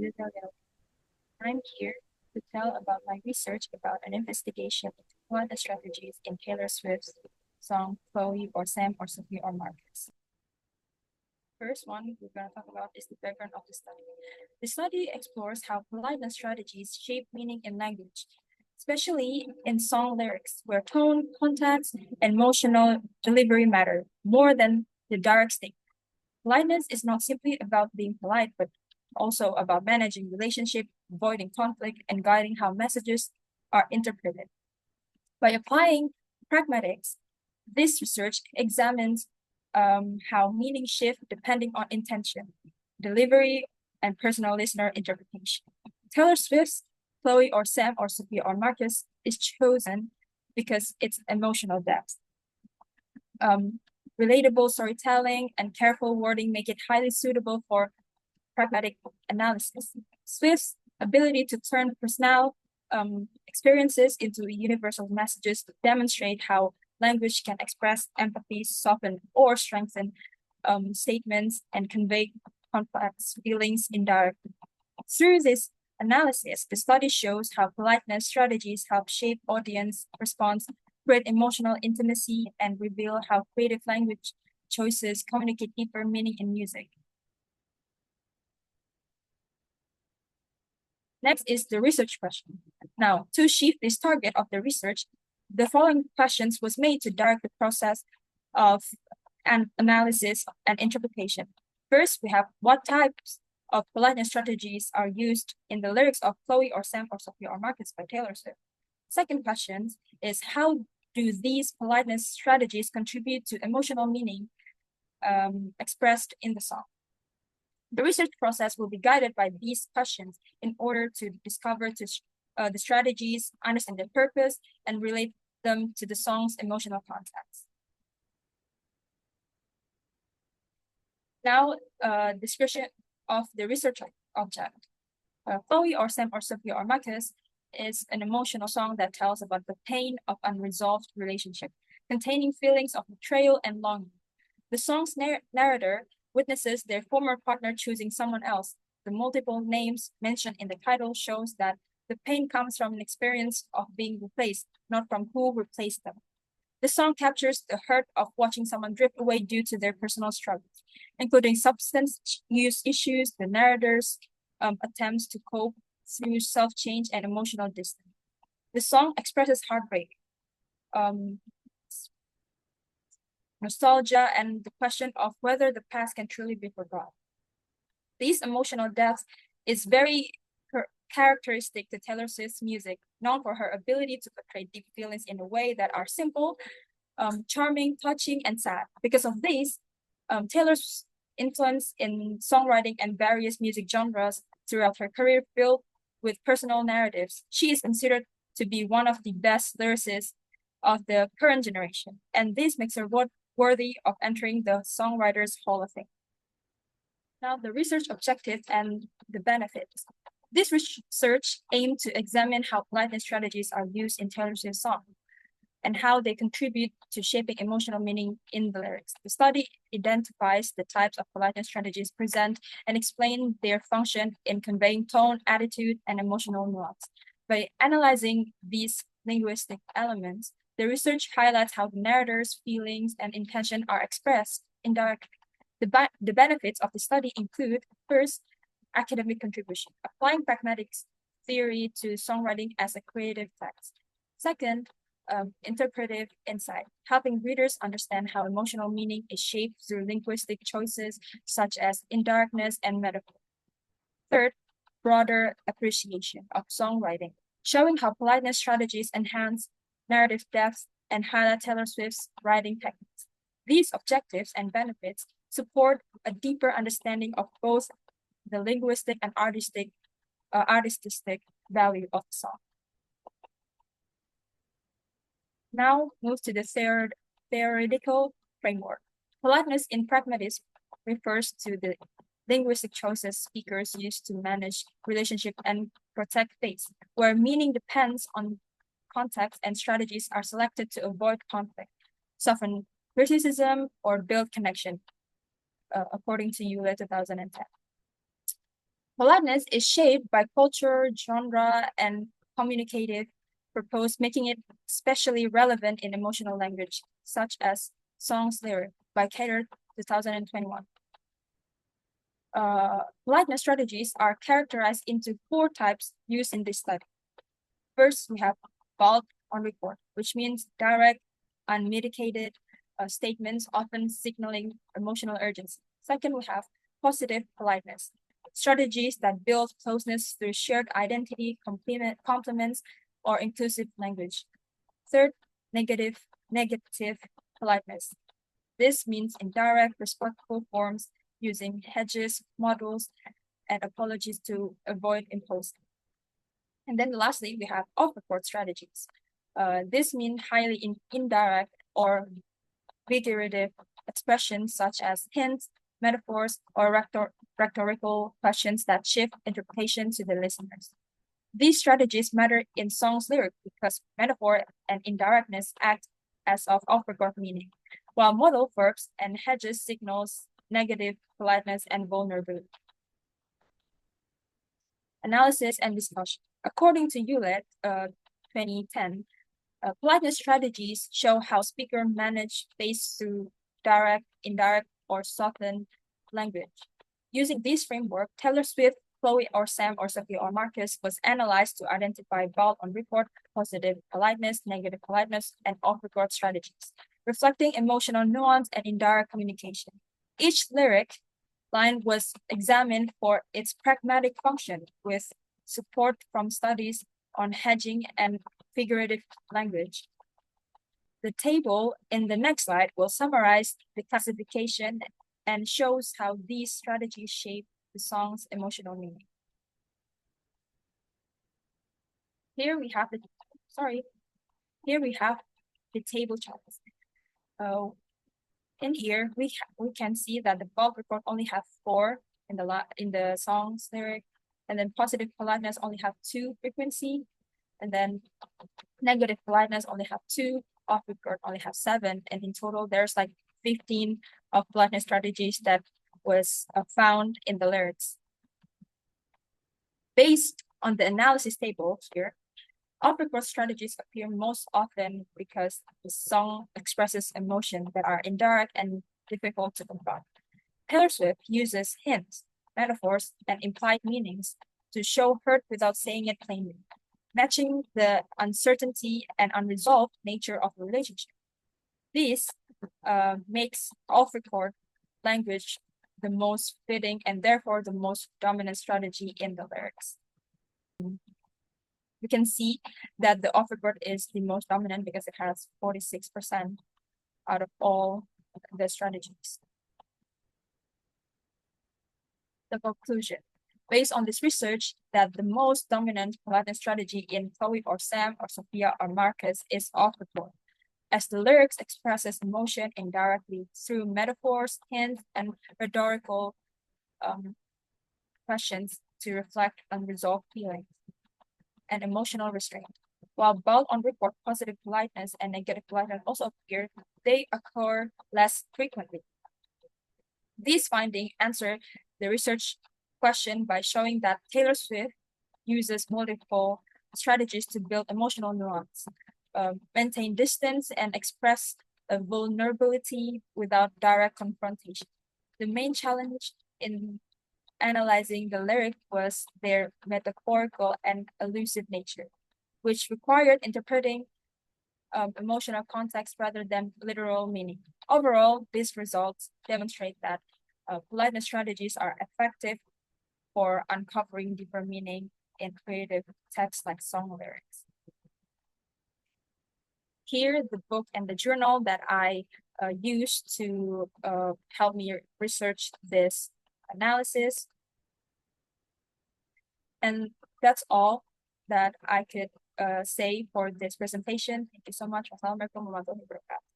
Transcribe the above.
Veyza Zalya Audina. I'm here to tell about my research about an investigation into politeness strategies in Taylor Swift's song Chloe or Sam or Sophia or Marcus. First one we're going to talk about is the background of the study. The study explores how politeness strategies shape meaning in language, especially in song lyrics, where tone, context, and emotional delivery matter more than the direct statement. Politeness is not simply about being polite, but also about managing relationship, avoiding conflict, and guiding how messages are interpreted. By applying pragmatics, this research examines how meaning shift depending on intention, delivery, and personal listener interpretation. Taylor Swift's Chloe or Sam or Sophia or Marcus is chosen because its emotional depth. Relatable storytelling and careful wording make it highly suitable for pragmatic analysis. Swift's ability to turn personal experiences into universal messages demonstrate how language can express empathy, soften or strengthen statements, and convey complex feelings indirectly. Through this analysis, the study shows how politeness strategies help shape audience response, create emotional intimacy, and reveal how creative language choices communicate deeper meaning in music. Next is the research question. Now, to achieve this target of the research, the following questions was made to direct the process of an analysis and interpretation. First, we have what types of politeness strategies are used in the lyrics of Chloe or Sam or Sophia or Marcus by Taylor Swift. Second question is how do these politeness strategies contribute to emotional meaning expressed in the song? The research process will be guided by these questions in order to discover the strategies, understand their purpose, and relate them to the song's emotional context. Now, description of the research object. Chloe or Sam or Sophia or Marcus is an emotional song that tells about the pain of unresolved relationship, containing feelings of betrayal and longing. The song's narrator witnesses their former partner choosing someone else. The multiple names mentioned in the title shows that the pain comes from an experience of being replaced, not from who replaced them. The song captures the hurt of watching someone drift away due to their personal struggles, including substance use issues, the narrator's attempts to cope through self-change and emotional distance. The song expresses heartbreak, nostalgia, and the question of whether the past can truly be forgotten. This emotional depth is very characteristic to Taylor Swift's music, known for her ability to portray deep feelings in a way that are simple, charming, touching, and sad. Because of this, Taylor's influence in songwriting and various music genres throughout her career filled with personal narratives. She is considered to be one of the best lyricists of the current generation, and this makes her worthy of entering the Songwriters Hall of Fame. Now, the research objective and the benefits. This research aimed to examine how politeness strategies are used in Taylor Swift's song and how they contribute to shaping emotional meaning in the lyrics. The study identifies the types of politeness strategies present and explain their function in conveying tone, attitude, and emotional nuance. By analyzing these linguistic elements, the research highlights how the narrator's feelings and intention are expressed indirectly. The benefits of the study include, first, academic contribution, applying pragmatics theory to songwriting as a creative text. Second, interpretive insight, helping readers understand how emotional meaning is shaped through linguistic choices such as indirectness and metaphor. Third, broader appreciation of songwriting, showing how politeness strategies enhance narrative depth and highlight Taylor Swift's writing techniques. These objectives and benefits support a deeper understanding of both the linguistic and artistic value of the song. Now move to the theoretical framework. Politeness in pragmatism refers to the linguistic choices speakers use to manage relationship and protect face, where meaning depends on context and strategies are selected to avoid conflict, soften criticism, or build connection, according to Euler 2010. Politeness is shaped by culture, genre, and communicative purpose, making it especially relevant in emotional language, such as Songs Lyric by Cater 2021. Politeness strategies are characterized into 4 types used in this study. First, we have bold on record, which means direct, unmitigated statements, often signaling emotional urgency. Second, we have positive politeness, strategies that build closeness through shared identity, compliments, or inclusive language. Third, negative politeness. This means indirect, respectful forms using hedges, models, and apologies to avoid imposing. And then lastly, we have off-record strategies. This means highly indirect or figurative expressions such as hints, metaphors, or rhetorical questions that shift interpretation to the listeners. These strategies matter in songs lyrics because metaphor and indirectness act as of off-record meaning, while modal verbs and hedges signals negative politeness and vulnerability. Analysis and discussion. According to Hewlett, 2010, politeness strategies show how speakers manage face through direct, indirect, or softened language. Using this framework, Taylor Swift, Chloe or Sam or Sophia or Marcus was analyzed to identify bold on record, positive politeness, negative politeness, and off-record strategies, reflecting emotional nuance and indirect communication. Each lyric line was examined for its pragmatic function with support from studies on hedging and figurative language. The table in the next slide will summarize the classification and shows how these strategies shape the song's emotional meaning. Here we have the table charts. In here, we can see that the bulk record only have 4 in the song's lyric, and then positive politeness only have 2 frequency, and then negative politeness only have 2, off record only have 7, and in total there's like 15 of politeness strategies that was found in the lyrics. Based on the analysis table here, off-record strategies appear most often because the song expresses emotions that are indirect and difficult to confront. Taylor Swift uses hints, metaphors, and implied meanings to show hurt without saying it plainly, matching the uncertainty and unresolved nature of the relationship. This makes off-record language the most fitting and therefore the most dominant strategy in the lyrics. We can see that the off-record is the most dominant because it has 46% out of all the strategies. The conclusion. Based on this research, that the most dominant politeness strategy in Chloe or Sam or Sophia or Marcus is off-record, as the lyrics expresses emotion indirectly through metaphors, hints, and rhetorical questions to reflect unresolved feelings and emotional restraint. While both on record positive politeness and negative politeness also appear, they occur less frequently. These findings answer the research question by showing that Taylor Swift uses multiple strategies to build emotional nuance, maintain distance, and express a vulnerability without direct confrontation. The main challenge in analyzing the lyric was their metaphorical and elusive nature, which required interpreting emotional context rather than literal meaning. Overall, these results demonstrate that politeness strategies are effective for uncovering deeper meaning in creative texts like song lyrics. Here, the book and the journal that I used to help me research this analysis. And that's all that I could say for this presentation. Thank you so much. Wassalamualaikum warahmatullahi wabarakatuh.